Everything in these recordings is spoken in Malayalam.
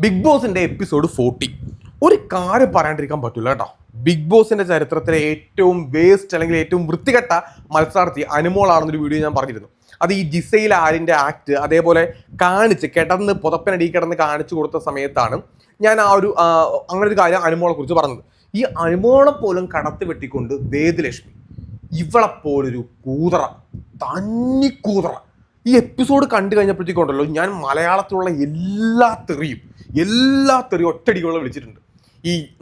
ബിഗ് ബോസിന്റെ എപ്പിസോഡ് 40 ഒരു കാര്യം പറയാണ്ടിരിക്കാൻ പറ്റില്ല കേട്ടോ. ബിഗ് ബോസിന്റെ ചരിത്രത്തിലെ ഏറ്റവും വേസ്റ്റ് അല്ലെങ്കിൽ ഏറ്റവും വൃത്തികെട്ട മത്സരാർത്ഥി അനുമോളാണെന്നൊരു വീഡിയോ ഞാൻ പറഞ്ഞിരുന്നു. അത് ഈ ജിസയിൽ ആരിന്റെ ആക്ട് അതേപോലെ കാണിച്ച് പുതപ്പിനടി കിടന്ന് കാണിച്ചു കൊടുത്ത സമയത്താണ് ഞാൻ അങ്ങനെ ഒരു കാര്യം അനുമോളെ കുറിച്ച് പറഞ്ഞത്. ഈ അനുമോളെ പോലും കടത്തി വെട്ടിക്കൊണ്ട് വേദലക്ഷ്മി ഇവളെപ്പോലൊരു കൂതറ, തന്നിക്കൂതറ ഈ എപ്പിസോഡ് കണ്ടു കഴിഞ്ഞപ്പോഴത്തേക്കുണ്ടല്ലോ ഞാൻ മലയാളത്തിലുള്ള എല്ലാ തെറിയും ഒറ്റടികളെ വിളിച്ചിട്ടുണ്ട്.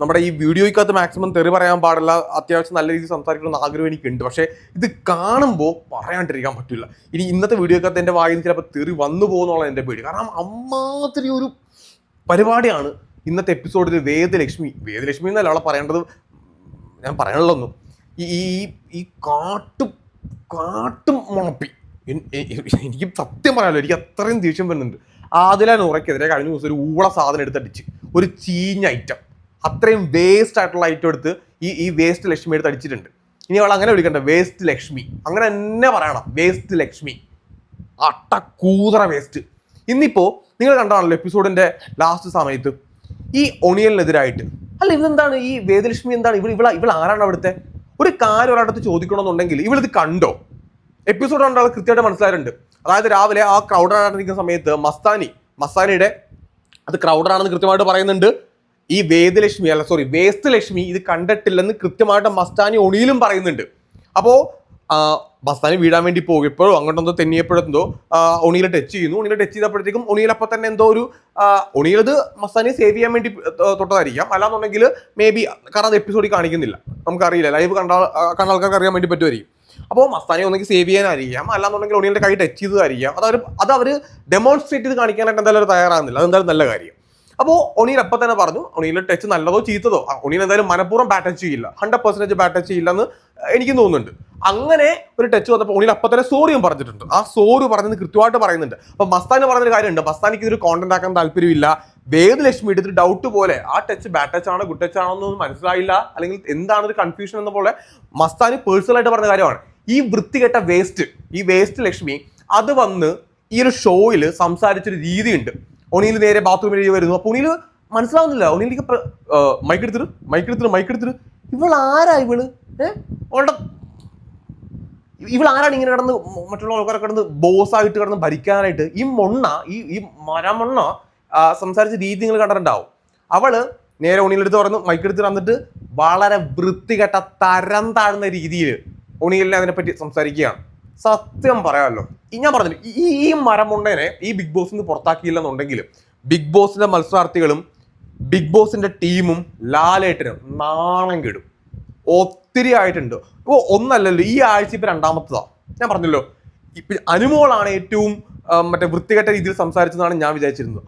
നമ്മുടെ ഈ വീഡിയോയ്ക്കകത്ത് മാക്സിമം തെറി പറയാൻ പാടില്ല, അത്യാവശ്യം നല്ല രീതിയിൽ സംസാരിക്കണമെന്ന് ആഗ്രഹം എനിക്കുണ്ട്. പക്ഷേ ഇത് കാണുമ്പോൾ പറയാണ്ടിരിക്കാൻ പറ്റില്ല. ഇനി ഇന്നത്തെ വീഡിയോക്കകത്ത് എൻ്റെ വായിൽ ചിലപ്പോൾ തെറി വന്നു പോകുന്നുള്ള എൻ്റെ പേടി. കാരണം അമ്മാതിരി ഒരു പരിപാടിയാണ് ഇന്നത്തെ എപ്പിസോഡിൽ വേദലക്ഷ്മി എന്നല്ല അവളെ പറയേണ്ടത്, ഞാൻ പറയാനുള്ളൊന്നും ഈ കാട്ടും മുണപ്പി. എനിക്ക് സത്യം പറയാമല്ലോ, എനിക്ക് അത്രയും ദേഷ്യം വരുന്നുണ്ട്. ആദില നൂറയ്ക്കെതിരെ കഴിഞ്ഞ ദിവസം ഒരു ഊള സാധനം എടുത്തടിച്ച്, ഒരു ചീഞ്ഞ ഐറ്റം, അത്രയും വേസ്റ്റ് ആയിട്ടുള്ള ഐറ്റം എടുത്ത് ഈ വേസ്റ്റ് ലക്ഷ്മി എടുത്ത് അടിച്ചിട്ടുണ്ട്. ഇനി അവൾ അങ്ങനെ വിളിക്കണ്ട, വേസ്റ്റ് ലക്ഷ്മി അങ്ങനെ തന്നെ പറയണം, വേസ്റ്റ് ലക്ഷ്മി, അട്ടക്കൂതറ വേസ്റ്റ്. ഇന്നിപ്പോ നിങ്ങൾ കണ്ടാണല്ലോ എപ്പിസോഡിന്റെ ലാസ്റ്റ് സമയത്ത് ഈ ഒണിയലിനെതിരായിട്ട്, അല്ല ഇതെന്താണ് ഈ വേദലക്ഷ്മി എന്താണ് ഇവൾ ആരാണ് അവിടുത്തെ? ഒരു കാര്യം ഒരാളടുത്ത് ചോദിക്കണമെന്നുണ്ടെങ്കിൽ ഇവളിത് കണ്ടോ? എപ്പിസോഡ് കണ്ടാൽ കൃത്യമായിട്ട് മനസ്സിലായിട്ടുണ്ട്. അതായത് രാവിലെ ആ ക്രൗഡായിരിക്കുന്ന സമയത്ത് മസ്താനിയുടെ അത് ക്രൗഡാണെന്ന് കൃത്യമായിട്ട് പറയുന്നുണ്ട്. ഈ വേസ്റ്റ് ലക്ഷ്മി ഇത് കണ്ടിട്ടില്ലെന്ന് കൃത്യമായിട്ട് മസ്താനി ഒണിയിലും പറയുന്നുണ്ട്. അപ്പോൾ മസ്താനി വീഴാൻ വേണ്ടി പോകുമ്പോഴോ അങ്ങോട്ടൊന്നോ തെന്നിയപ്പോഴെന്തോ ഒണിയിൽ ടച്ച് ചെയ്യുന്നു. ഒണിയിൽ ടച്ച് ചെയ്തപ്പോഴത്തേക്കും ഒണിയിൽ അപ്പോൾ തന്നെ എന്തോ ഒരു ഒണിയിലത് മസ്താനിയെ സേവ് ചെയ്യാൻ വേണ്ടി തൊട്ടതായിരിക്കാം. അല്ലാന്നുണ്ടെങ്കിൽ മേ ബി, കാരണം അത് എപ്പിസോഡിൽ കാണിക്കുന്നില്ല, നമുക്കറിയില്ല, ലൈവ് കണ്ട ആൾക്കാർക്ക് അറിയാൻ വേണ്ടി പറ്റുമായിരിക്കും. അപ്പോൾ മസ്താനി ഒന്നെങ്കിൽ സേവ് ചെയ്യാനായിരിക്കാം, അല്ലാന്നുണ്ടെങ്കിൽ ഒണിയലിന്റെ കൈ ടച്ച് ചെയ്തതായിരിക്കാം. അത് അവർ ഡെമോൺസ്ട്രേറ്റ് ചെയ്ത് കാണിക്കാനായിട്ട് എന്തായാലും തയ്യാറാകുന്നില്ല. അതെന്തായാലും നല്ല കാര്യം. അപ്പോൾ ഒണിയിൽ അപ്പം തന്നെ പറഞ്ഞു ഒണിയിൽ ടച്ച് നല്ലതോ ചീത്തതോ, ഒണിയിൽ എന്തായാലും മനഃപൂർവ്വം ബാറ്റ് ടച്ച് ചെയ്യില്ല, 100% ബാറ്റ് ടച്ച് ചെയ്യില്ല എന്ന് എനിക്ക് തോന്നുന്നുണ്ട്. അങ്ങനെ ഒരു ടച്ച് വന്നപ്പോൾ ഒണിയിൽ അപ്പം തന്നെ സോറിയും പറഞ്ഞിട്ടുണ്ട്. ആ സോറി പറഞ്ഞത് കൃത്യമായിട്ട് പറയുന്നുണ്ട്. അപ്പോൾ മസ്താനി പറഞ്ഞൊരു കാര്യമുണ്ട്, മസ്താനിക്ക് ഇതൊരു കോണ്ടന്റ് ആക്കാൻ താല്പര്യമില്ല. വേദലക്ഷ്മി എടുത്തിട്ട് ഡൗട്ട് പോലെ ആ ടച്ച് ബാറ്റ് ടച്ച് ആണോ ഗുഡ് ടച്ച് ആണോ എന്നൊന്നും മനസ്സിലായില്ല, അല്ലെങ്കിൽ എന്താണ് ഒരു കൺഫ്യൂഷൻ എന്ന പോലെ മസ്താനി പേഴ്സണലായിട്ട് പറഞ്ഞ കാര്യമാണ്. ഈ വൃത്തികെട്ട വേസ്റ്റ് ലക്ഷ്മി അത് വന്ന് ഈ ഒരു ഷോയിൽ സംസാരിച്ചൊരു രീതിയുണ്ട്. ഒണിയിൽ നേരെ ബാത്റൂമിൽ വരുന്നു. അപ്പോൾ ഒണിയിൽ മനസ്സിലാവുന്നില്ല, ഒണിയിലേക്ക് മൈക്കെടുത്തിട്ട് ഇവൾ ആരാ ഇവളാരാണ് ഇങ്ങനെ കിടന്ന് മറ്റുള്ള ആൾക്കാരെ കിടന്ന് ബോസായിട്ട് കിടന്ന് ഭരിക്കാനായിട്ട്? ഈ മരമൊണ്ണ സംസാരിച്ച രീതി നിങ്ങൾ കണ്ടിട്ടുണ്ടാവും. അവള് നേരെ ഒണിയിലെടുത്ത് പറഞ്ഞു മൈക്കെടുത്ത് വന്നിട്ട് വളരെ വൃത്തികെട്ട തരം താഴ്ന്ന രീതിയിൽ ഒണിയലിനെ അതിനെപ്പറ്റി സംസാരിക്കുകയാണ്. സത്യം പറയാമല്ലോ, ഞാൻ പറഞ്ഞു ഈ മരമുണ്ടേനെ ഈ ബിഗ് ബോസിൽ നിന്ന് പുറത്താക്കിയില്ലെന്നുണ്ടെങ്കിൽ ബിഗ് ബോസിന്റെ മത്സരാർത്ഥികളും ബിഗ് ബോസിന്റെ ടീമും ലാലേട്ടനും നാണം കെടും. ഒത്തിരി ആയിട്ടുണ്ട്. ഇപ്പോൾ ഒന്നല്ലല്ലോ, ഈ ആഴ്ച ഇപ്പൊ രണ്ടാമത്തതാ. ഞാൻ പറഞ്ഞല്ലോ അനുമോളാണ് ഏറ്റവും വൃത്തികെട്ട രീതിയിൽ സംസാരിച്ചതാണ് ഞാൻ വിചാരിച്ചിരുന്നത്.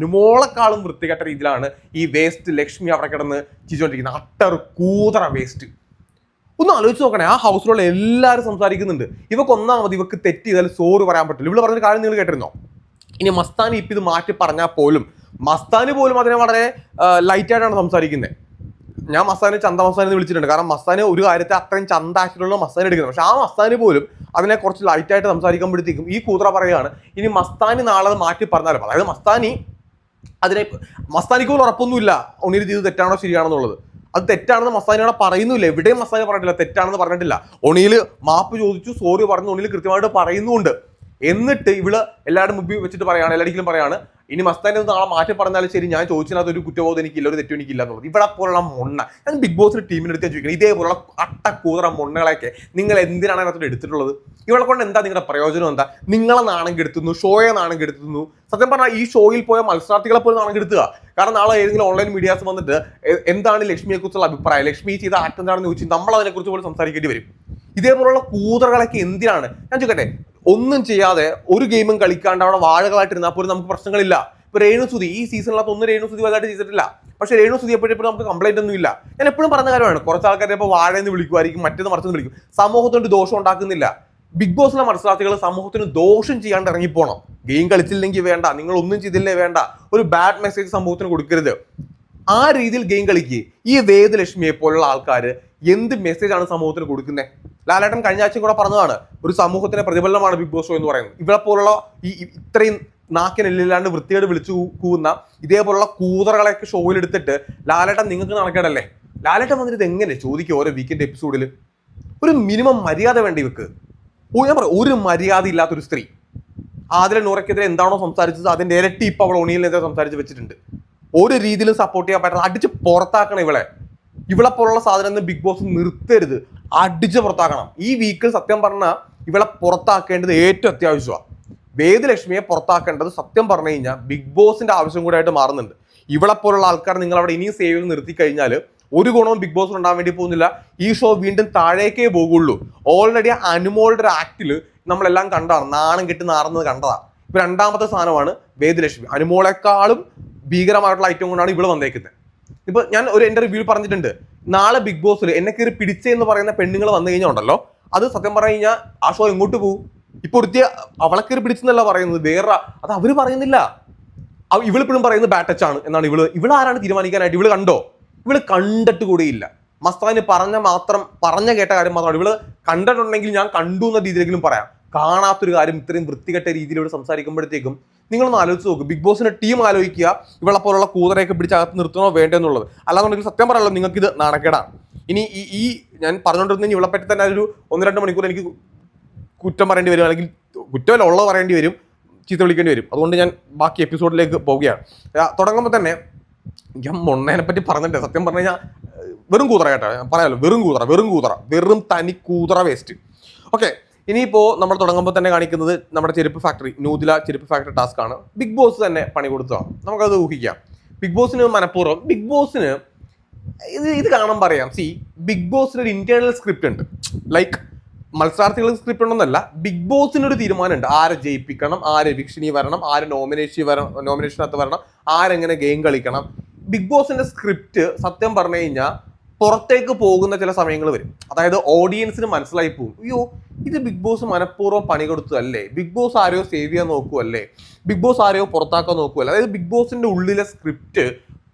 അനുമോളെക്കാളും വൃത്തികെട്ട രീതിയിലാണ് ഈ വേസ്റ്റ് ലക്ഷ്മി അവിടെ കിടന്ന് ചിരിച്ചോണ്ടിരിക്കുന്നത്. അട്ടർ കൂതറ വേസ്റ്റ്. ഒന്ന് ആലോചിച്ച് നോക്കണേ, ആ ഹൗസിലുള്ള എല്ലാവരും സംസാരിക്കുന്നുണ്ട്. ഇവക്ക് തെറ്റ് ചെയ്താൽ സോറി പറയാൻ പറ്റില്ല. ഇവള് പറഞ്ഞൊരു കാര്യം നിങ്ങൾ കേട്ടിരുന്നോ? ഇനി മസ്താനി ഇത് മാറ്റി പറഞ്ഞാൽ പോലും മസ്താനി പോലും അതിനെ വളരെ ലൈറ്റായിട്ടാണ് സംസാരിക്കുന്നത്. ഞാൻ മസ്താനി എന്ന് വിളിച്ചിട്ടുണ്ട്. കാരണം മസ്താനി ഒരു കാര്യത്തെ അത്രയും ചന്താക്കിയിട്ടുള്ള മസ്താനി എടുക്കുന്നത്. പക്ഷെ ആ മസ്താനി പോലും അതിനെ കുറച്ച് ലൈറ്റായിട്ട് സംസാരിക്കുമ്പോഴത്തേക്കും ഈ കൂതറ പറയുകയാണ് ഇനി മസ്താനി നാളെ അത് മാറ്റി പറഞ്ഞാലും, അതായത് മസ്താനിക്ക് പോലും ഉറപ്പൊന്നുമില്ല ഒന്നിന് ചെയ്ത് തെറ്റാണോ ശരിയാണോ എന്നുള്ളത്. അത് തെറ്റാണെന്ന് മസ്താനിയോടെ പറയുന്നില്ല, എവിടെയും മസ്താനി പറഞ്ഞിട്ടില്ല, തെറ്റാണെന്ന് പറഞ്ഞിട്ടില്ല. ഒണിയിൽ മാപ്പ് ചോദിച്ചു, സോറി പറഞ്ഞു, ഒണിയിൽ കൃത്യമായിട്ട് പറയുന്നുണ്ട്. എന്നിട്ട് ഇവള് എല്ലാവരും മുമ്പിൽ വെച്ചിട്ട് എല്ലാവർക്കും പറയാണ് ഇനി മസ്താനി നാളെ മാറ്റി പറഞ്ഞാലും ശരി, ഞാൻ ചോദിച്ചതിനകത്ത് ഒരു കുറ്റബോധം എനിക്കില്ല, ഒരു തെറ്റും എനിക്കില്ല എന്നുള്ളത്. ഇവിടെ പോലുള്ള ഞാൻ ബിഗ് ബോസിന്റെ ടീമിനെടുത്ത് ചോദിക്കണം, ഇതേപോലുള്ള അട്ടക്കൂതറ മൊണ്ണകളൊക്കെ നിങ്ങൾ എന്തിനാണ് അതിനകത്തോട്ട് എടുത്തിട്ടുള്ളത്? ഇവളെ കൊണ്ട് എന്താ നിങ്ങളുടെ പ്രയോജനം? എന്താ? നിങ്ങളെ നാണം കെടുത്തുന്നു, ഷോയെ നാണം കെടുത്തുന്നു. സത്യം പറഞ്ഞാൽ ഈ ഷോയിൽ പോയ മത്സരാർത്ഥികളെ പോലും നാണം കെടുത്തുക. കാരണം നാളെ ഏതെങ്കിലും ഓൺലൈൻ മീഡിയാസ് വന്നിട്ട് എന്താണ് ലക്ഷ്മിയെ കുറിച്ചുള്ള അഭിപ്രായം, ലക്ഷ്മി ചെയ്ത ആക്ട് എന്താണെന്ന് ചോദിച്ചു നമ്മൾ അതിനെക്കുറിച്ച് പോലും സംസാരിക്കേണ്ടി വരും. ഇതേപോലുള്ള കൂതറകളൊക്കെ എന്തിനാണ്? ഞാൻ ചോദിക്കട്ടെ, ഒന്നും ചെയ്യാതെ ഒരു ഗെയിമും കളിക്കാണ്ട് അവിടെ വാഴകളായിട്ടിരുന്നാൽ പോലും നമുക്ക് പ്രശ്നങ്ങളില്ല. ഇപ്പൊ രേണുസുതി ഈ സീസണിനകത്ത് ഒന്നും രേണുസുതി വലുതായിട്ട് ചെയ്തിട്ടില്ല. പക്ഷെ രേണുസുതി എപ്പോഴും നമുക്ക് കംപ്ലൈന്റ് ഒന്നും ഇല്ല. ഞാൻ എപ്പോഴും പറഞ്ഞ കാര്യമാണ്, കുറച്ച് ആൾക്കാരെ ഇപ്പോൾ വാഴയെന്ന് വിളിക്കുമായിരിക്കും, മറ്റേന്ന് മറിച്ചെന്ന് വിളിക്കും. സമൂഹത്തിന് ദോഷം ഉണ്ടാക്കുന്നില്ല. ബിഗ് ബോസിലെ മത്സരാർത്ഥികൾ സമൂഹത്തിന് ദോഷം ചെയ്യാണ്ട് ഇറങ്ങിപ്പോണം. ഗെയിം കളിച്ചില്ലെങ്കിൽ വേണ്ട, നിങ്ങൾ ഒന്നും ചെയ്തില്ലേ വേണ്ട, ഒരു ബാഡ് മെസ്സേജ് സമൂഹത്തിന് കൊടുക്കരുത്. ആ രീതിയിൽ ഗെയിം കളിക്കുക. ഈ വേദലക്ഷ്മിയെ പോലുള്ള ആൾക്കാർ എന്ത് മെസ്സേജാണ് സമൂഹത്തിന് കൊടുക്കുന്നത്? ലാലേട്ടൻ കഴിഞ്ഞ ആഴ്ചയും കൂടെ പറഞ്ഞതാണ്, ഒരു സമൂഹത്തിന്റെ പ്രതിഫലനമാണ് ബിഗ് ബോസ് ഷോ എന്ന് പറയുന്നത്. ഇവിടെ പോലുള്ള ഇത്രയും നാക്കിനെല്ലാണ്ട് വൃത്തിയോട് വിളിച്ചു കൂവുന്ന ഇതേപോലുള്ള കൂതറകളൊക്കെ ഷോയിൽ എടുത്തിട്ട് ലാലേട്ടൻ നിങ്ങൾക്ക് നടക്കേണ്ടല്ലേ? ലാലേട്ടൻ വന്നിട്ട് ഇത് എങ്ങനെ ചോദിക്കും ഓരോ വീക്കെൻഡ് എപ്പിസോഡിൽ? ഒരു മിനിമം മര്യാദ വേണ്ടി ഇവക്ക്. ഞാൻ പറയാം, ഒരു മര്യാദ ഇല്ലാത്തൊരു സ്ത്രീ ആദില നൂറയ്ക്കെതിരെ എന്താണോ സംസാരിച്ചത് അതിന്റെ ഇരട്ടി ഇപ്പൊ അവൾ ഒണിയലിനെതിരെ സംസാരിച്ച് വെച്ചിട്ടുണ്ട്. ഒരു രീതിയിലും സപ്പോർട്ട് ചെയ്യാൻ പറ്റാതെ അടിച്ച് പുറത്താക്കണം ഇവളെ പോലുള്ള സാധനം ബിഗ് ബോസ് നിർത്തരുത്, അടിച്ച് പുറത്താക്കണം. ഈ വീക്കിൽ സത്യം പറഞ്ഞാൽ ഇവളെ പുറത്താക്കേണ്ടത് ഏറ്റവും അത്യാവശ്യമാണ്. വേദലക്ഷ്മിയെ പുറത്താക്കേണ്ടത് സത്യം പറഞ്ഞു കഴിഞ്ഞാൽ ബിഗ് ബോസിന്റെ ആവശ്യം കൂടെ ആയിട്ട് മാറുന്നുണ്ട്. ഇവളെ പോലുള്ള ആൾക്കാർ നിങ്ങൾ അവിടെ ഇനിയും സേവ് ചെയ്ത് നിർത്തി കഴിഞ്ഞാൽ ഒരു ഗുണവും ബിഗ് ബോസിന് ഉണ്ടാകാൻ വേണ്ടി പോകുന്നില്ല. ഈ ഷോ വീണ്ടും താഴേക്കേ പോകുള്ളൂ. ഓൾറെഡി അനുമോളുടെ ഒരു ആക്ടില് നമ്മളെല്ലാം കണ്ടതാണ്, നാണം കെട്ടി നാറുന്നത് കണ്ടതാണ്. ഇപ്പൊ രണ്ടാമത്തെ സാധനമാണ് വേദലക്ഷ്മി. അനുമോളെക്കാളും ഭീകരമായിട്ടുള്ള ഐറ്റം കൊണ്ടാണ് ഇവള് വന്നേക്കുന്നത്. ഇപ്പൊ ഞാൻ ഒരു എന്റെ റിവ്യൂ പറഞ്ഞിട്ടുണ്ട്, നാളെ ബിഗ് ബോസിൽ എന്നെ കയറി പിടിച്ചെന്ന് പറയുന്ന പെണ്ണുങ്ങൾ വന്നു കഴിഞ്ഞാൽ ഉണ്ടല്ലോ, അത് സത്യം പറഞ്ഞു കഴിഞ്ഞാൽ ആ ഷോ എങ്ങോട്ട് പോകും? ഇപ്പൊ ഒരുത്തിയ അവളെ കയറി പിടിച്ചെന്നല്ല പറയുന്നത്, വേറെ അത് അവര് പറയുന്നില്ല. ഇവളിപ്പോഴും പറയുന്നത് ബാഡ് ടച്ച് ആണ് എന്നാണ്. ഇവളാരാണ് തീരുമാനിക്കാനായിട്ട്? ഇവള് കണ്ടോ? ഇവള് കണ്ടിട്ട് കൂടിയില്ല. മസ്താന് പറഞ്ഞ കേട്ട കാര്യം മാത്രമാണ്. ഇവള് കണ്ടിട്ടുണ്ടെങ്കിൽ ഞാൻ കണ്ടു എന്ന രീതിയിലെങ്കിലും പറയാം. കാണാത്തൊരു കാര്യം ഇത്രയും വൃത്തികെട്ട രീതിയിലൂടെ സംസാരിക്കുമ്പോഴത്തേക്കും നിങ്ങളൊന്ന് ആലോചിച്ച് നോക്കും. ബിഗ് ബോസിന്റെ ടീം ആലോചിക്കുക, ഇവളെ പോലുള്ള കൂതറയൊക്കെ പിടിച്ച് അകത്ത് നിർത്തണോ വേണ്ടെന്നുള്ളത്. അല്ലാന്നുണ്ടെങ്കിൽ സത്യം പറയാമല്ലോ, നിങ്ങൾക്ക് ഇത് നാണക്കേടാണ്. ഇനി ഈ ഞാൻ പറഞ്ഞുകൊണ്ടിരുന്ന ഇവളെ പറ്റി തന്നെ ഒരു 1-2 മണിക്കൂർ എനിക്ക് കുറ്റം പറയേണ്ടി വരും, അല്ലെങ്കിൽ കുറ്റമല്ല ഉള്ളത് പറയേണ്ടി വരും, ചീത്ത വിളിക്കേണ്ടി വരും. അതുകൊണ്ട് ഞാൻ ബാക്കി എപ്പിസോഡിലേക്ക് പോവുകയാണ്. തുടങ്ങുമ്പോൾ തന്നെ ഞാൻ മൊണ്ണേനെ പറ്റി പറഞ്ഞിട്ട് സത്യം പറഞ്ഞു കഴിഞ്ഞാൽ വെറും കൂതറ കേട്ടോ, പറയാമല്ലോ, വെറും തനി കൂതറ വേസ്റ്റ്. ഓക്കെ, ഇനിയിപ്പോ നമ്മൾ തുടങ്ങുമ്പോൾ തന്നെ കാണിക്കുന്നത് നമ്മുടെ ചെരുപ്പ് ഫാക്ടറി, നൂതില ചെരുപ്പ് ഫാക്ടറി ടാസ്ക് ആണ്. ബിഗ് ബോസ് തന്നെ പണി കൊടുത്തതാണ്, നമുക്കത് ഊഹിക്കാം. ബിഗ് ബോസിന് മനഃപൂർവ്വം ബിഗ് ബോസിന് ഇത് കാണാൻ പറയാം. ബിഗ് ബോസിന് ഒരു ഇന്റേണൽ സ്ക്രിപ്റ്റ് ഉണ്ട്. ലൈക്ക് മത്സരാർത്ഥികൾക്ക് സ്ക്രിപ്റ്റ് ഉണ്ടെന്നല്ല, ബിഗ് ബോസിനൊരു തീരുമാനമുണ്ട്. ആരെ ജയിപ്പിക്കണം, ആരെ എവിക്ഷനി വരണം, ആര് നോമിനേഷനകത്ത് വരണം, ആരെങ്ങനെ ഗെയിം കളിക്കണം. ബിഗ് ബോസിന്റെ സ്ക്രിപ്റ്റ് സത്യം പറഞ്ഞു കഴിഞ്ഞാൽ പുറത്തേക്ക് പോകുന്ന ചില സമയങ്ങൾ വരും. അതായത് ഓഡിയൻസിന് മനസ്സിലായി പോകും, അയ്യോ ഇത് ബിഗ് ബോസ് മനഃപൂർവ്വം പണി കൊടുത്തതല്ലേ, ബിഗ് ബോസ് ആരെയോ സേവ് ചെയ്യാൻ നോക്കുവല്ലേ, ബിഗ് ബോസ് ആരെയോ പുറത്താക്കാൻ നോക്കുവല്ലേ. അതായത് ബിഗ് ബോസിന്റെ ഉള്ളിലെ സ്ക്രിപ്റ്റ്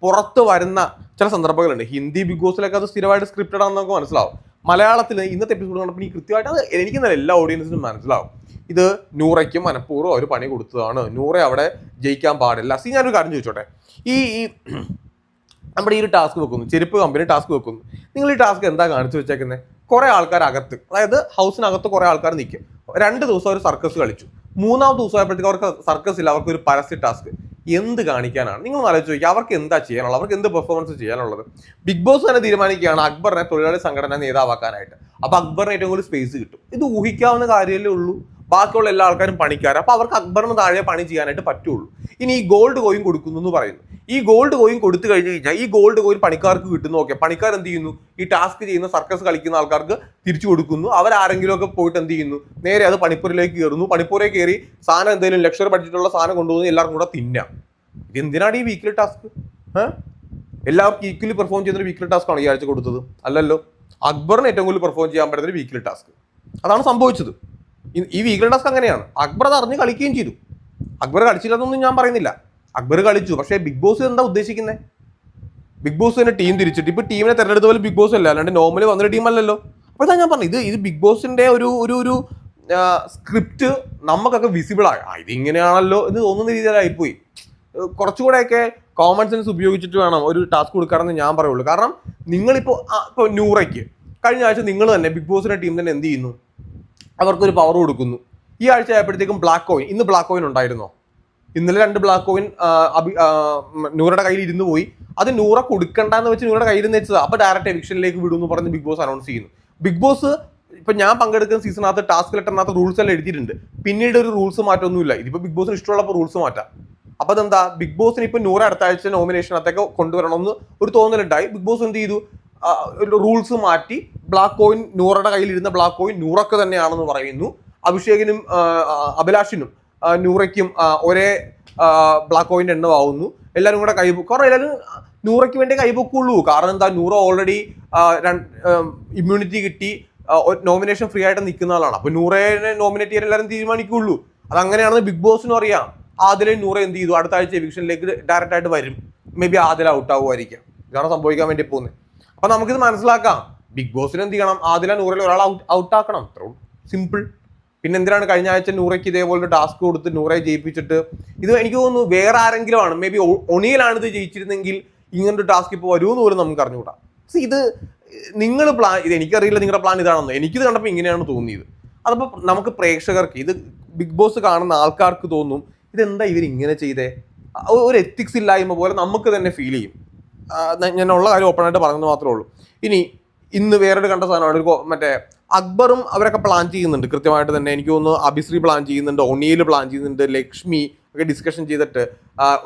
പുറത്ത് വരുന്ന ചില സന്ദർഭങ്ങളുണ്ട്. ഹിന്ദി ബിഗ് ബോസിലൊക്കെ അത് സ്ഥിരമായിട്ട് സ്ക്രിപ്റ്റഡ് ആണെന്ന് നമുക്ക് മനസ്സിലാവും. മലയാളത്തിൽ ഇന്നത്തെ എപ്പിസോഡ് കണ്ടപ്പോൾ ഈ കൃത്യമായിട്ട് അത് എനിക്ക് നല്ല എല്ലാ ഓഡിയൻസിനും മനസ്സിലാവും. ഇത് നൂറയ്ക്കും മനഃപൂർവ്വം അവർ പണി കൊടുത്തതാണ്, നൂറ അവിടെ ജയിക്കാൻ പാടില്ല. ഞാനൊരു കാര്യം ചോദിച്ചോട്ടെ, ഈ നമ്മുടെ ഈ ഒരു ടാസ്ക് വെക്കുന്നു, ചെരുപ്പ് കമ്പനി ടാസ്ക് വെക്കുന്നു, നിങ്ങൾ ഈ ടാസ്ക് എന്താ കാണിച്ചു വെച്ചേക്കുന്നത്? കുറെ ആൾക്കാർ അകത്ത്, അതായത് ഹൗസിനകത്ത് കുറെ ആൾക്കാർ നിൽക്കും. 2 ദിവസം അവർ സർക്കസ് കളിച്ചു, 3-ാമത്തെ ദിവസം ആയപ്പോഴത്തേക്ക് അവർക്ക് സർക്കസ് ഇല്ല, അവർക്ക് ഒരു പരസ്യ ടാസ്ക്. എന്ത് കാണിക്കാനാണ്? നിങ്ങൾ ആലോചിച്ച് ചോദിക്കുക, അവർക്ക് എന്താ ചെയ്യാനുള്ളത്, അവർക്ക് എന്ത് പെർഫോമൻസ് ചെയ്യാനുള്ളത്? ബിഗ് ബോസ് തന്നെ തീരുമാനിക്കുകയാണ് അക്ബറിനെ തൊഴിലാളി സംഘടന നേതാവാക്കാനായിട്ട്. അപ്പൊ അക്ബറിന് ഏറ്റവും കൂടുതൽ സ്പേസ് കിട്ടും. ഇത് ഊഹിക്കാവുന്ന കാര്യമല്ലേ ഉള്ളൂ. ബാക്കിയുള്ള എല്ലാ ആൾക്കാരും പണിക്കാർ, അപ്പൊ അവർക്ക് അക്ബറിന് താഴെ പണി ചെയ്യാനായിട്ട് പറ്റുള്ളൂ. ഇനി ഈ ഗോൾഡ് കോയിൻ കൊടുക്കുന്നു എന്ന് പറയുന്നു. ഈ ഗോൾഡ് കോയിൻ കൊടുത്തു കഴിഞ്ഞ് കഴിഞ്ഞാൽ ഈ ഗോൾഡ് കോയിൻ പണിക്കാർക്ക് കിട്ടുന്നു. ഓക്കെ, പണിക്കാർ എന്ത് ചെയ്യുന്നു? ഈ ടാസ്ക് ചെയ്യുന്ന സർക്കസ് കളിക്കുന്ന ആൾക്കാർക്ക് തിരിച്ചു കൊടുക്കുന്നു. അവരാരെങ്കിലും ഒക്കെ പോയിട്ട് എന്ത് ചെയ്യുന്നു? നേരെ അത് പണിപ്പുരയിലേക്ക് കയറുന്നു. പണിപ്പുരയിൽ കയറി സാധനം എന്തെങ്കിലും ലക്ഷറി ബഡ്ജറ്റുള്ള സാധനം കൊണ്ടുപോകുന്നു, എല്ലാവർക്കും കൂടെ തിന്നാം. ഇത് എന്തിനാണ് ഈ വീക്കിലി ടാസ്ക്? എല്ലാവർക്കും ഈക്വലി പെർഫോം ചെയ്യുന്ന ഒരു വീക്കിലി ടാസ്ക് ആണ് ഈ ആഴ്ച കൊടുത്തത്? അല്ലല്ലോ. അക്ബറിന് ഏറ്റവും കൂടുതൽ പെർഫോം ചെയ്യാൻ പറ്റുന്ന ഒരു വീക്കിലി ടാസ്ക്, അതാണ് സംഭവിച്ചത്. ഈ വീക്കിലി ടാസ്ക് അങ്ങനെയാണ്. അക്ബർ അത് അറിഞ്ഞ് കളിക്കുകയും ചെയ്തു. അക്ബർ കളിച്ചില്ലെന്നൊന്നും ഞാൻ പറയുന്നില്ല, അക്ബർ കളിച്ചു. പക്ഷേ ബിഗ് ബോസ് എന്താ ഉദ്ദേശിക്കുന്നത്? ബിഗ് ബോസ് തന്നെ ടീം തിരിച്ചിട്ട് ഇപ്പൊ ടീമിനെ തെരഞ്ഞെടുത്ത പോലെ ബിഗ് ബോസ് അല്ല, അല്ലാണ്ട് നോർമലി വന്നൊരു ടീം അല്ലല്ലോ. അപ്പോഴാണ് ഞാൻ പറഞ്ഞത്, ഇത് ബിഗ് ബോസിന്റെ ഒരു സ്ക്രിപ്റ്റ് നമുക്കൊക്കെ വിസിബിൾ ആയി, ഇതിങ്ങനെയാണല്ലോ എന്ന് തോന്നുന്ന രീതിയിലായിപ്പോയി. കുറച്ചുകൂടെയൊക്കെ കോമൺ സെൻസ് ഉപയോഗിച്ചിട്ട് വേണം ഒരു ടാസ്ക് കൊടുക്കാറെന്ന് ഞാൻ പറയുള്ളൂ. കാരണം നിങ്ങളിപ്പോൾ നൂറയ്ക്ക് കഴിഞ്ഞ ആഴ്ച നിങ്ങൾ തന്നെ ബിഗ് ബോസിന്റെ ടീം തന്നെ എന്ത് ചെയ്യുന്നു? അവർക്കൊരു പവർ കൊടുക്കുന്നു. ഈ ആഴ്ച ആയപ്പോഴത്തേക്കും ബ്ലാക്ക് കോയിൻ, ഇന്ന് ബ്ലാക്ക് കോയിൻ ഉണ്ടായിരുന്നോ? ഇന്നലെ 2 ബ്ലാക്ക് കോയിൻ നൂറയുടെ കയ്യിൽ ഇരുന്ന് പോയി. അത് നൂറ കൊടുക്കണ്ടെന്ന് വെച്ച് നൂറയുടെ കയ്യിൽ നിന്ന് വെച്ചത്. അപ്പൊ ഡയറക്റ്റ് എവിക്ഷനിലേക്ക് വിടുമെന്ന് പറഞ്ഞ് ബിഗ് ബോസ് അനൗൺസ് ചെയ്യുന്നു. ബിഗ് ബോസ് ഇപ്പൊ ഞാൻ പങ്കെടുക്കുന്ന സീസണിനകത്ത് ടാസ്ക് ലെറ്ററിനകത്ത് റൂൾസ് എല്ലാം എഴുതിയിട്ടുണ്ട്. പിന്നീട് ഒരു റൂൾസ് മാറ്റമൊന്നുമില്ല. ഇതിപ്പോ ബിഗ് ബോസിന് ഇഷ്ടമുള്ളപ്പോൾ റൂൾസ് മാറ്റാം. അപ്പൊ അതെന്താ, ബിഗ് ബോസിന് ഇപ്പൊ നൂറ അടുത്ത ആഴ്ച നോമിനേഷനകത്തൊക്കെ കൊണ്ടുവരണമെന്ന് ഒരു തോന്നലുണ്ടായി. ബിഗ് ബോസ് എന്ത് ചെയ്തു? റൂൾസ് മാറ്റി ബ്ലാക്ക് കോയിൻ നൂറയുടെ കയ്യിൽ ഇരുന്ന ബ്ലാക്ക് കോയിൻ നൂറക്ക് തന്നെയാണെന്ന് പറയുന്നു. അഭിഷേകിനും അഭിലാഷിനും നൂറയ്ക്കും ഒരേ ബ്ലാക്ക് കോയിന്റെ എണ്ണമാവുന്നു. എല്ലാവരും കൂടെ കാരണം എല്ലാവരും നൂറയ്ക്ക് വേണ്ടി കൈപൊക്കുള്ളൂ. കാരണം എന്താ, നൂറ ഓൾറെഡി ഇമ്മ്യൂണിറ്റി കിട്ടി നോമിനേഷൻ ഫ്രീ ആയിട്ട് നിൽക്കുന്ന ആളാണ്. അപ്പൊ നൂറയെ നോമിനേറ്റ് ചെയ്യാൻ എല്ലാവരും തീരുമാനിക്കുള്ളൂ. അതങ്ങനെയാണെന്ന് ബിഗ് ബോസിനും അറിയാം. ആദിലെ നൂറ എന്ത് ചെയ്തു? അടുത്ത ആഴ്ച എവിക്ഷനിലേക്ക് ഡയറക്റ്റ് ആയിട്ട് വരും. മേ ബി ആദില ഔട്ട് ആവുമായിരിക്കാം. ഇതാണ് സംഭവിക്കാൻ വേണ്ടി പോകുന്നത്. അപ്പൊ നമുക്കിത് മനസ്സിലാക്കാം. ബിഗ് ബോസിന് എന്ത് ചെയ്യണം? ആദില നൂറിൽ ഒരാൾ ഔട്ടാക്കണം. സിമ്പിൾ. പിന്നെ എന്തിനാണ് കഴിഞ്ഞ ആഴ്ച നൂറയ്ക്ക് ഇതേപോലെ ടാസ്ക് കൊടുത്ത് നൂറയെ ജയിപ്പിച്ചിട്ട്, ഇത് എനിക്ക് തോന്നുന്നു വേറെ ആരെങ്കിലും ആണ്, മേ ബി ഒണിയിലാണ് ഇത് ജയിച്ചിരുന്നെങ്കിൽ ഇങ്ങനൊരു ടാസ്ക് ഇപ്പോൾ വരുമെന്ന് പോലും നമുക്ക് അറിഞ്ഞുകൂടാ. ഇത് നിങ്ങൾ പ്ലാൻ, ഇത് എനിക്കറിയില്ല നിങ്ങളുടെ പ്ലാൻ ഇതാണെന്ന്, എനിക്കിത് കണ്ടപ്പോൾ ഇങ്ങനെയാണ് തോന്നിയത്. അതപ്പോൾ നമുക്ക് പ്രേക്ഷകർക്ക്, ഇത് ബിഗ് ബോസ് കാണുന്ന ആൾക്കാർക്ക് തോന്നും ഇതെന്താ ഇവരിങ്ങനെ ചെയ്തേ, ഒരു എത്തിക്സ് ഇല്ലായ്മ പോലെ നമുക്ക് തന്നെ ഫീൽ ചെയ്യും. ഞാൻ ഉള്ള കാര്യം ഓപ്പണായിട്ട് പറഞ്ഞത് മാത്രമേ ഉള്ളൂ. ഇന്ന് വേറൊരു കണ്ട സാധനമാണ്, മറ്റേ അക്ബറും അവരൊക്കെ പ്ലാൻ ചെയ്യുന്നുണ്ട് കൃത്യമായിട്ട് തന്നെ. എനിക്ക് തോന്നുന്നു അഭിശ്രീ പ്ലാൻ ചെയ്യുന്നുണ്ട്, ഒണിയിൽ പ്ലാൻ ചെയ്യുന്നുണ്ട്, ലക്ഷ്മി ഒക്കെ ഡിസ്കഷൻ ചെയ്തിട്ട്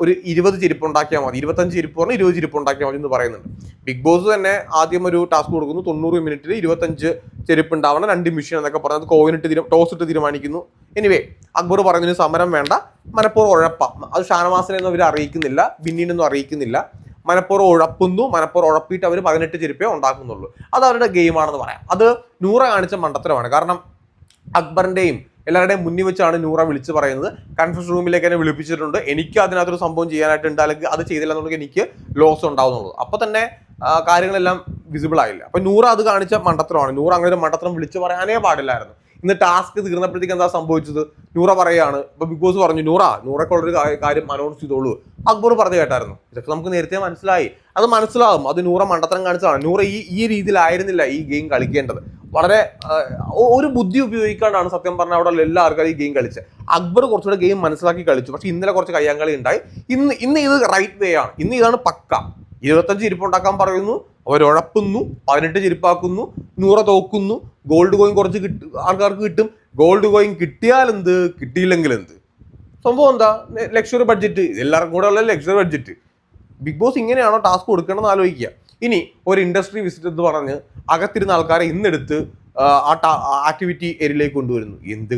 ഒരു 20 ചെരുപ്പ് ഉണ്ടാക്കിയാൽ മതി, 25 ചെരുപ്പ് പറഞ്ഞാൽ 20 ചെരുപ്പ് ഉണ്ടാക്കിയാൽ മതി എന്ന് പറയുന്നുണ്ട്. ബിഗ് ബോസ് തന്നെ ആദ്യം ഒരു ടാസ്ക് കൊടുക്കുന്നു, 90 മിനിറ്റിൽ 25 ചെരുപ്പ് ഉണ്ടാവണം, 2 മിഷൻ എന്നൊക്കെ പറഞ്ഞത് ടോസ് ഇട്ട് തീരുമാനിക്കുന്നു. എനിവേ അക്ബർ പറയുന്നതിന് സമരം വേണ്ട, മനപ്പൂർവ്വം ഉഴപ്പാം, അത് ഷാനവാസിനെയൊന്നും അവർ അറിയിക്കുന്നില്ല, ബിന്നിനൊന്നും അറിയിക്കുന്നില്ല, മനപ്പൂർവ്വം ഉഴപ്പുന്നു, മനപ്പൂർവ്വം ഉഴപ്പിയിട്ട് അവർ 18 ചെരുപ്പേ ഉണ്ടാക്കുന്നുള്ളൂ. അത് അവരുടെ ഗെയിമാണെന്ന് പറയാം. അത് നൂറ കാണിച്ച മണ്ടത്തരമാണ്. കാരണം അക്ബറിന്റെയും എല്ലാവരുടെയും മുന്നിൽ വെച്ചാണ് നൂറ വിളിച്ച് പറയുന്നത്, കൺഫ്യൂഷൻ റൂമിലേക്ക് എന്നെ വിളിപ്പിച്ചിട്ടുണ്ട്, എനിക്ക് അതിനകത്തൊരു സംഭവം ചെയ്യാനായിട്ടുണ്ട്, അല്ലെങ്കിൽ അത് ചെയ്തില്ല എന്നുണ്ടെങ്കിൽ എനിക്ക് ലോസ് ഉണ്ടാവുന്നുള്ളൂ. അപ്പോൾ തന്നെ കാര്യങ്ങളെല്ലാം വിസിബിൾ ആയില്ല. അപ്പൊ നൂറ അത് കാണിച്ച മണ്ടത്തരമാണ്. നൂറ അങ്ങനെ ഒരു മണ്ടത്തരം വിളിച്ച് പറയാനേ പാടില്ലായിരുന്നു. ഇന്ന് ടാസ്ക് തീർന്നപ്പോഴത്തേക്ക് എന്താ സംഭവിച്ചത്, നൂറ പറയാണ്, ഇപ്പൊ ബിഗ് ബോസ് പറഞ്ഞു നൂറക്കുള്ളൊരു കാര്യം അനൗൺസ് ചെയ്തോളൂ. അക്ബർ പറഞ്ഞു കേട്ടായിരുന്നു, ഇതൊക്കെ നമുക്ക് നേരത്തെ മനസ്സിലായി, അത് മനസ്സിലാവും, അത് നൂറ മണ്ടത്തരം കാണിച്ചതാണ്. നൂറ ഈ രീതിയിലായിരുന്നില്ല ഈ ഗെയിം കളിക്കേണ്ടത്. വളരെ ഒരു ബുദ്ധി ഉപയോഗിക്കാണ്ടാണ് സത്യം പറഞ്ഞാൽ അവിടെ എല്ലാ ആൾക്കാരും ഈ ഗെയിം കളിച്ചത്. അക്ബർ കുറച്ചുകൂടെ ഗെയിം മനസ്സിലാക്കി കളിച്ചു. പക്ഷെ ഇന്നലെ കുറച്ച് കയ്യാങ്കളി ഉണ്ടായി. ഇന്ന് ഇത് റൈറ്റ് വേ ആണ്. ഇന്ന് ഇതാണ് പക്ക. 25 ചെരുപ്പ് ഉണ്ടാക്കാൻ പറയുന്നു, അവരുഴപ്പുന്നു, 18 ചെരുപ്പാക്കുന്നു, നൂറ തോക്കുന്നു, ഗോൾഡ് കോയിൻ കുറച്ച് ആൾക്കാർക്ക് കിട്ടും. ഗോൾഡ് കോയിൻ കിട്ടിയാൽ എന്ത്, കിട്ടിയില്ലെങ്കിൽ എന്ത്, സംഭവം എന്താ, ലക്ഷറി ബഡ്ജറ്റ്, എല്ലാവർക്കും കൂടെ ഉള്ള ലക്ഷറി ബഡ്ജറ്റ്. ബിഗ് ബോസ് ഇങ്ങനെയാണോ ടാസ്ക് കൊടുക്കണമെന്ന് ആലോചിക്കുക. ഇനി ഒരു ഇൻഡസ്ട്രി വിസിറ്റ് എന്ന് പറഞ്ഞ് അകത്തിരുന്ന ആൾക്കാരെ ഇന്നെടുത്ത് ആക്ടിവിറ്റി ഏരിയയിലേക്ക് കൊണ്ടുവരുന്നു. എന്ത്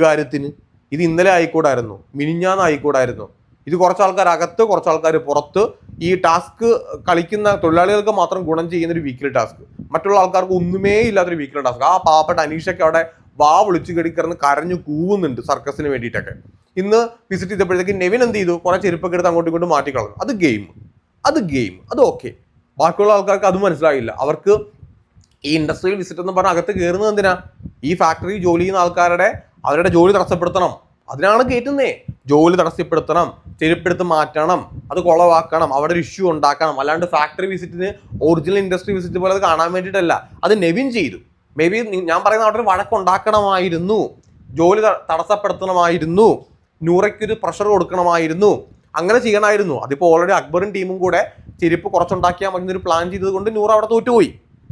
കാര്യത്തിന്? ഇത് ഇന്നലെ ആയിക്കൂടായിരുന്നു, മിനിഞ്ഞാന്ന് ആയിക്കൂടായിരുന്നു. ഇത് കുറച്ച് ആൾക്കാർ അകത്ത്, കുറച്ച് ആൾക്കാർ പുറത്ത്. ഈ ടാസ്ക് കളിക്കുന്ന തൊഴിലാളികൾക്ക് മാത്രം ഗുണം ചെയ്യുന്ന ഒരു വീക്കിലി ടാസ്ക്, മറ്റുള്ള ആൾക്കാർക്ക് ഒന്നുമേ ഇല്ലാത്തൊരു വീക്കിലി ടാസ്ക്. ആ പാവപ്പെട്ട അനീഷൊക്കെ അവിടെ വാ വിളിച്ചു കിടന്ന് കരഞ്ഞു കൂവുന്നുണ്ട് സർക്കസിന് വേണ്ടിയിട്ടൊക്കെ. ഇന്ന് വിസിറ്റ് ചെയ്തപ്പോഴത്തേക്ക് നെവിൻ എന്ത് ചെയ്തു, കുറെ ചെരുപ്പൊക്കെ എടുത്ത് അങ്ങോട്ടും ഇങ്ങോട്ടും മാറ്റിക്കളഞ്ഞു. അത് ഗെയിം, അത് ഓക്കെ. ബാക്കിയുള്ള ആൾക്കാർക്ക് അത് മനസ്സിലായില്ല. അവർക്ക് ഈ ഇൻഡസ്ട്രിയൽ വിസിറ്റ് എന്ന് പറഞ്ഞാൽ അകത്ത് കയറുന്നത് എന്തിനാ, ഈ ഫാക്ടറി ജോലി ചെയ്യുന്ന അവരുടെ ജോലി തടസ്സപ്പെടുത്തണം, അതിനാണ് കയറ്റുന്നേ. ജോലി തടസ്സപ്പെടുത്തണം, ചെരുപ്പെടുത്ത് മാറ്റണം, അത് കുളവാക്കണം, അവിടെ ഒരു ഇഷ്യൂ ഉണ്ടാക്കണം. അല്ലാണ്ട് ഫാക്ടറി വിസിറ്റിന് ഒറിജിനൽ ഇൻഡസ്ട്രി വിസിറ്റ് പോലെ അത് കാണാൻ വേണ്ടിയിട്ടല്ല. അത് നെവിൻ ചെയ്തു. മേ ബി ഞാൻ പറയുന്ന അവിടെ ഒരു വഴക്കുണ്ടാക്കണമായിരുന്നു, ജോലി തടസ്സപ്പെടുത്തണമായിരുന്നു, നൂറയ്ക്കൊരു പ്രഷർ കൊടുക്കണമായിരുന്നു, അങ്ങനെ ചെയ്യണമായിരുന്നു. അതിപ്പോൾ ഓൾറെഡി അക്ബറും ടീമും കൂടെ ചെരുപ്പ് കുറച്ചുണ്ടാക്കിയാൽ മതി എന്നൊരു പ്ലാൻ ചെയ്തത് കൊണ്ട് നൂറ അവിടെ തോറ്റുപോയി.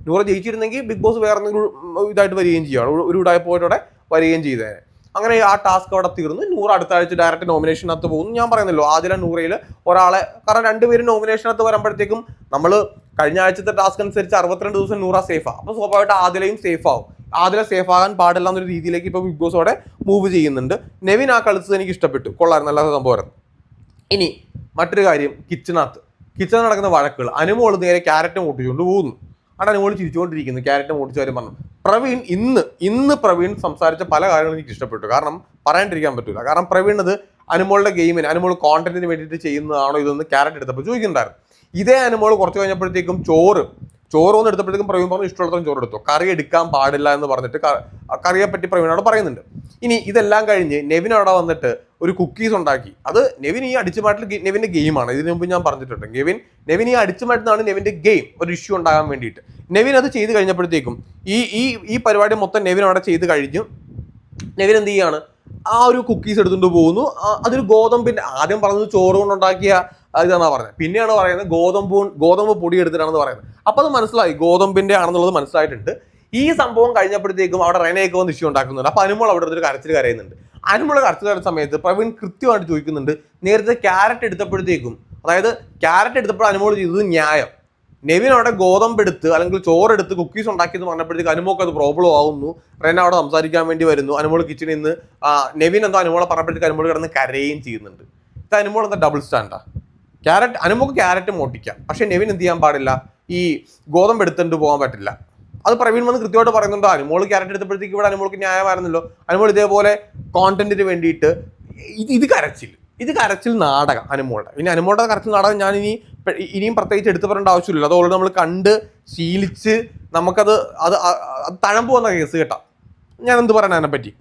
നൂറ ജയിച്ചിരുന്നെങ്കിൽ ബിഗ് ബോസ് വേറെ എന്തെങ്കിലും ഇതായിട്ട് വരികയും ചെയ്യുകയാണ്, ഒരു ഉടായ്പോയിട്ടോടെ വരികയും ചെയ്തേനെ. അങ്ങനെ ആ ടാസ്ക് അവിടെ തീർന്നു. നൂറ അടുത്ത ആഴ്ച ഡയറക്റ്റ് നോമിനേഷനകത്ത് പോകുന്നു. ഞാൻ പറയുന്നല്ലോ, ആദില നൂറയിൽ ഒരാളെ, കാരണം രണ്ടുപേരും നോമിനേഷനകത്ത് വരുമ്പോഴത്തേക്കും നമ്മൾ കഴിഞ്ഞ ആഴ്ചത്തെ ടാസ്ക് അനുസരിച്ച് 62 ദിവസം നൂറ സേഫാണ്. അപ്പോൾ സ്വാഭാവികമായിട്ട് ആദിലയും സേഫ് ആവും. ആദില സേഫ് ആകാൻ പാടില്ല എന്നൊരു രീതിയിലേക്ക് ഇപ്പോൾ ബിഗ് ബോസ് അവിടെ മൂവ് ചെയ്യുന്നുണ്ട്. നെവിൻ ആ കളിച്ചത് എനിക്ക് ഇഷ്ടപ്പെട്ടു, കൊള്ളായിരുന്നു, നല്ല സംഭവമായിരുന്നു. ഇനി മറ്റൊരു കാര്യം, കിച്ചണിൽ നടക്കുന്ന വഴക്കുകൾ. അനുമോള് നേരെ ക്യാരറ്റ് മൂട്ടിച്ചുകൊണ്ട് പോകുന്നു. അവിടെ അനുമോള് ചിരിച്ചുകൊണ്ടിരിക്കുന്നു, ക്യാരറ്റ് മൂട്ടിച്ച കാര്യം പറഞ്ഞു. പ്രവീൺ ഇന്ന് പ്രവീൺ സംസാരിച്ച പല കാര്യങ്ങളും എനിക്ക് ഇഷ്ടപ്പെട്ടു. കാരണം പറയാണ്ടിരിക്കാൻ പറ്റില്ല. കാരണം പ്രവീൺ അത് അനുമോളുടെ ഗെയിമിന്, അനുമോൾ കോണ്ടന്റിന് വേണ്ടിയിട്ട് ചെയ്യുന്നതാണോ ഇതൊന്ന് ക്യാരറ്റ് എടുത്തപ്പോൾ ചോദിക്കുന്നുണ്ടായിരുന്നു. ഇതേ അനുമോൾ കുറച്ച് കഴിഞ്ഞപ്പോഴത്തേക്കും ചോറ് ഒന്ന് എടുത്തപ്പോഴത്തേക്കും പ്രവീൺ പറഞ്ഞു ഇഷ്ടമുള്ളതും ചോറ് എടുത്തു, കറി എടുക്കാൻ പാടില്ല എന്ന് പറഞ്ഞിട്ട് കറിയെ പറ്റി പ്രവീൺ അവിടെ പറയുന്നുണ്ട്. ഇനി ഇതെല്ലാം കഴിഞ്ഞ് നെവിൻ അവിടെ വന്നിട്ട് ഒരു കുക്കീസ് ഉണ്ടാക്കി. അത് നെവിൻ ഈ അടിച്ചുമാറ്റിൽ നെവിൻ്റെ ഗെയിമാണ്. ഇതിനു മുമ്പ് ഞാൻ പറഞ്ഞിട്ടുണ്ട്, നെവിൻ ഈ അടിച്ചുമാറ്റുന്നതാണ് നെവിൻ്റെ ഗെയിം, ഒരു ഇഷ്യൂ ഉണ്ടാകാൻ വേണ്ടിയിട്ട്. നെവിൻ അത് ചെയ്ത് കഴിഞ്ഞപ്പോഴത്തേക്കും ഈ പരിപാടി മൊത്തം നെവിൻ അവിടെ ചെയ്ത് കഴിഞ്ഞു. നെവിൻ എന്ത് ചെയ്യാണ്, ആ ഒരു കുക്കീസ് എടുത്തുകൊണ്ട് പോകുന്നു. അതൊരു ഗോതമ്പിന്റെ, ആദ്യം പറഞ്ഞത് ചോറ് കൊണ്ടുണ്ടാക്കിയ ഇതാണെന്നാ പറയുന്നത്, പിന്നെയാണ് പറയുന്നത് ഗോതമ്പ് പൊടി എടുത്തിട്ടാണെന്ന് പറയുന്നത്. അപ്പൊ അത് മനസ്സിലായി, ഗോതമ്പിന്റെ ആണെന്നുള്ളത് മനസ്സിലായിട്ടുണ്ട്. ഈ സംഭവം കഴിഞ്ഞപ്പോഴത്തേക്കും അവിടെ റെനയൊക്കെ വന്ന് ഇഷ്യൂ ഉണ്ടാക്കുന്നുണ്ട്. അപ്പൊ അനുമോൾ അവിടെ ഒരു കരച്ചിൽ കരയുന്നുണ്ട്. അനുമോൾ കരച്ചിൽ കരയുന്ന സമയത്ത് പ്രവീൺ കൃത്യമായിട്ട് ചോദിക്കുന്നുണ്ട്, നേരത്തെ ക്യാരറ്റ് എടുത്തപ്പോഴത്തേക്കും, അതായത് ക്യാരറ്റ് എടുത്തപ്പോൾ അനുമോൾ ചെയ്തത് ന്യായം, നെവിൻ അവിടെ ഗോതമ്പ് എടുത്ത് അല്ലെങ്കിൽ ചോറെടുത്ത് കുക്കീസ് ഉണ്ടാക്കിയെന്ന് പറഞ്ഞപ്പോഴത്തേക്ക് അനുമോൾക്ക് അത് പ്രോബ്ലം ആവുന്നു. റെന അവിടെ സംസാരിക്കാൻ വേണ്ടി വരുന്നു. അനുമോൾ കിച്ചണിൽ നിന്ന് നെവിൻ എന്തോ അനുമോളെ പറഞ്ഞപ്പോഴത്തേക്ക് അനുമോൾ കിടന്ന് കരയുകയും ചെയ്യുന്നുണ്ട്. ഇത് അനുമോൾ എന്താ ഡബിൾ സ്റ്റാൻഡാ? അനുമോൾക്ക് ക്യാരറ്റ് മോട്ടിക്കാം, പക്ഷെ നെവിൻ എന്ത് ചെയ്യാൻ പാടില്ല, ഈ ഗോതമ്പ് എടുത്തുകൊണ്ട് പോകാൻ പറ്റില്ല. അത് പ്രവീൺ വന്ന് കൃത്യമായിട്ട് പറയുന്നുണ്ടോ, അനുമോൾ ക്യാരറ്റ് എടുത്തപ്പോഴത്തേക്ക് ഇവിടെ അനുമോൾക്ക് ന്യായമായിരുന്നല്ലോ. അനുമോൾ ഇതേപോലെ കോണ്ടന്റിന് വേണ്ടിയിട്ട് ഇത് കരച്ചിൽ നാടകം അനുമോളുടെ. ഇനി അനുമോളുടെ കരച്ചിൽ നാടകം ഞാൻ ഇനിയും പ്രത്യേകിച്ച് എടുത്തു പറയേണ്ട ആവശ്യമില്ല. അത് ഓൾറെഡി നമ്മൾ കണ്ട് ശീലിച്ച് നമുക്കത് തഴമ്പ് വന്ന കേസ് കേട്ടാ. ഞാൻ എന്ത് പറയാൻ അതിനെപ്പറ്റി.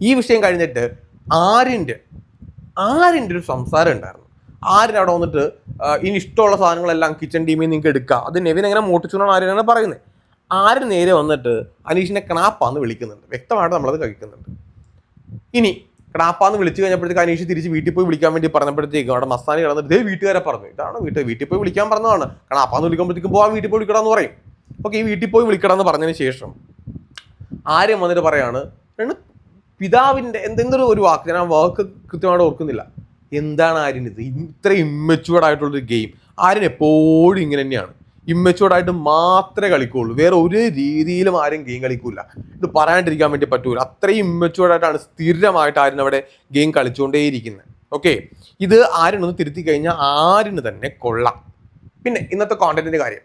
ഈ വിഷയം കഴിഞ്ഞിട്ട് ആര്യൻ്റെ ഒരു സംസാരം ഉണ്ടായിരുന്നു. ആര്യൻ അവിടെ വന്നിട്ട് ഇനി ഇഷ്ടമുള്ള സാധനങ്ങളെല്ലാം കിച്ചൺ ടീമിൽ നിങ്ങൾക്ക് എടുക്കുക, അത് നെവിൻ എങ്ങനെ മോട്ടിച്ചെന്നാണ് ആര്യനാണ് പറയുന്നത്. ആര്യൻ നേരെ വന്നിട്ട് അനീഷിനെ ക്ണാപ്പാന്ന് വിളിക്കുന്നുണ്ട്, വ്യക്തമായിട്ട് നമ്മളത് കഴിക്കുന്നുണ്ട്. ഇനി ക്ണാപ്പാന്ന് വിളിച്ചു കഴിഞ്ഞപ്പോഴത്തേക്ക് അനീഷ് തിരിച്ച് വീട്ടിൽ പോയി വിളിക്കാൻ വേണ്ടി പറഞ്ഞപ്പോഴത്തേക്കും അവിടെ മസ്താനി കിടന്നിട്ട് ഇതേ വീട്ടുകാരെ പറഞ്ഞു, ഇതാണ് വീട്ടിൽ പോയി വിളിക്കാൻ പറഞ്ഞതാണ്, ക്ണാപ്പാന്ന് വിളിക്കുമ്പോഴത്തേക്കും പോകാൻ വീട്ടിൽ പോയി വിളിക്കണമെന്ന് പറയും. ഓക്കെ, ഈ വീട്ടിൽ പോയി വിളിക്കണമെന്ന് പറഞ്ഞതിന് ശേഷം ആര്യൻ വന്നിട്ട് പറയാണ് പിതാവിൻ്റെ എന്തെങ്കിലും ഒരു വാക്ക്, ഞാൻ ആ വാക്ക് കൃത്യമായിട്ട് ഓർക്കുന്നില്ല, എന്താണ് ആര്യൻ ഇത് ഇത്ര ഇമ്മച്യൂർഡ് ആയിട്ടുള്ളൊരു ഗെയിം. ആര്യൻ എപ്പോഴും ഇങ്ങനെ തന്നെയാണ്, ഇമ്മച്യൂർഡ് ആയിട്ട് മാത്രമേ കളിക്കുള്ളൂ, വേറെ ഒരു രീതിയിലും ആരും ഗെയിം കളിക്കൂല. ഇത് പറയാണ്ടിരിക്കാൻ വേണ്ടി പറ്റൂല, അത്രയും ഇമ്മച്യൂർഡ് ആയിട്ടാണ് സ്ഥിരമായിട്ട് ആര്യൻ അവിടെ ഗെയിം കളിച്ചുകൊണ്ടേയിരിക്കുന്നത്. ഓക്കെ, ഇത് ആര്യനൊന്ന് തിരുത്തി കഴിഞ്ഞാൽ ആര്യന് തന്നെ കൊള്ളാം. പിന്നെ ഇന്നത്തെ കോണ്ടന്റിന്റെ കാര്യം,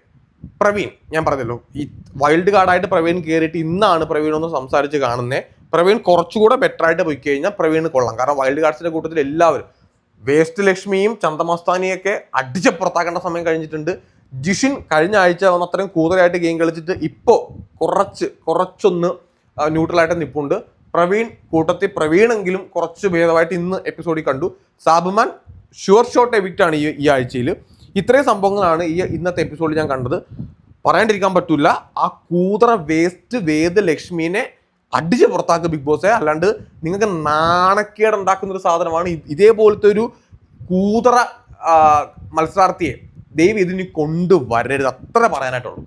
പ്രവീൺ ഞാൻ പറഞ്ഞല്ലോ, ഈ വൈൽഡ് കാർഡായിട്ട് പ്രവീൺ കയറിയിട്ട് ഇന്നാണ് പ്രവീൺ ഒന്ന് സംസാരിച്ച് കാണുന്നത്. പ്രവീൺ കുറച്ചുകൂടെ ബെറ്റർ ആയിട്ട് പോയി കഴിഞ്ഞാൽ പ്രവീൺ കൊള്ളാം. കാരണം വൈൽഡ് കാർഡ്സിന്റെ കൂട്ടത്തിൽ എല്ലാവരും വേസ്റ്റ് ലക്ഷ്മിയും ചന്ദമസ്താനിയൊക്കെ അടിച്ച് പുറത്താക്കേണ്ട സമയം കഴിഞ്ഞിട്ടുണ്ട്. ജിഷിൻ കഴിഞ്ഞ ആഴ്ച വന്ന് അത്രയും കൂടുതലായിട്ട് ഗെയിം കളിച്ചിട്ട് ഇപ്പോൾ കുറച്ചൊന്ന് ന്യൂട്രലായിട്ട് നിൽപ്പുണ്ട്. പ്രവീണെങ്കിലും കുറച്ച് ഭേദമായിട്ട് ഇന്ന് എപ്പിസോഡിൽ കണ്ടു. സാബുമാൻ ഷുവർ ഷോട്ട് എവിക്റ്റ് ആണ് ഈ ആഴ്ചയിൽ. ഇത്രയും സംഭവങ്ങളാണ് ഇന്നത്തെ എപ്പിസോഡിൽ ഞാൻ കണ്ടത്. പറയാണ്ടിരിക്കാൻ പറ്റൂല, ആ കൂതറ വേദ ലക്ഷ്മിനെ അടിച്ച് പുറത്താക്കുക ബിഗ് ബോസെ. അല്ലാണ്ട് നിങ്ങൾക്ക് നാണക്കേട് ഉണ്ടാക്കുന്ന ഒരു സാധനമാണ് ഇതേപോലത്തെ ഒരു കൂതറ മത്സരാർത്ഥിയെ ദയവ് ഇതിന് കൊണ്ടുവരരുത്, അത്ര പറയാനായിട്ടുള്ളൂ.